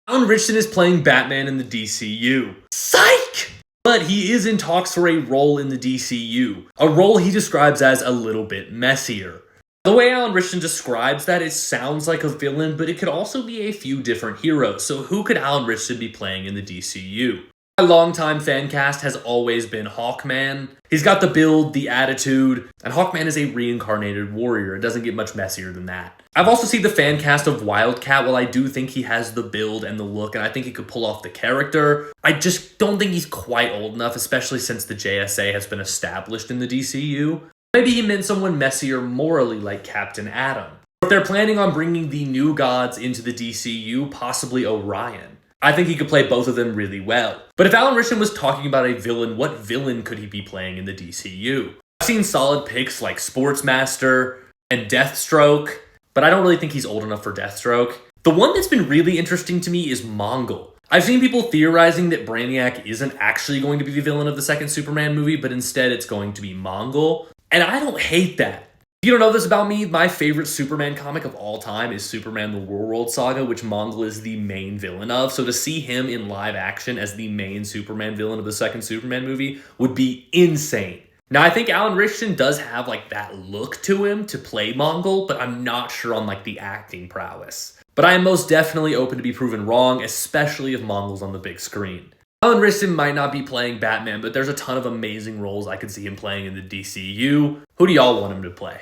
Alan Ritchson is playing Batman in the DCU. Psych! But he is in talks for a role in the DCU, a role he describes as a little bit messier. The way Alan Ritchson describes that, it sounds like a villain, but it could also be a few different heroes, so who could Alan Ritchson be playing in the DCU? My longtime fan cast has always been Hawkman. He's got the build, the attitude, and Hawkman is a reincarnated warrior. It doesn't get much messier than that. I've also seen the fan cast of Wildcat. While I do think he has the build and the look, and I think he could pull off the character, I just don't think he's quite old enough, especially since the JSA has been established in the DCU. Maybe he meant someone messier morally like Captain Atom. If they're planning on bringing the new gods into the DCU, possibly Orion. I think he could play both of them really well. But if Alan Ritchson was talking about a villain, what villain could he be playing in the DCU? I've seen solid picks like Sportsmaster and Deathstroke, but I don't really think he's old enough for Deathstroke. The one that's been really interesting to me is Mongol. I've seen people theorizing that Brainiac isn't actually going to be the villain of the second Superman movie, but instead it's going to be Mongol. And I don't hate that. If you don't know this about me, my favorite Superman comic of all time is Superman the Warworld Saga, which Mongol is the main villain of. So to see him in live action as the main Superman villain of the second Superman movie would be insane. Now, I think Alan Ritchson does have like that look to him to play Mongol, but I'm not sure on like the acting prowess. But I am most definitely open to be proven wrong, especially if Mongol's on the big screen. Alan Ritchson might not be playing Batman, but there's a ton of amazing roles I could see him playing in the DCU. Who do y'all want him to play?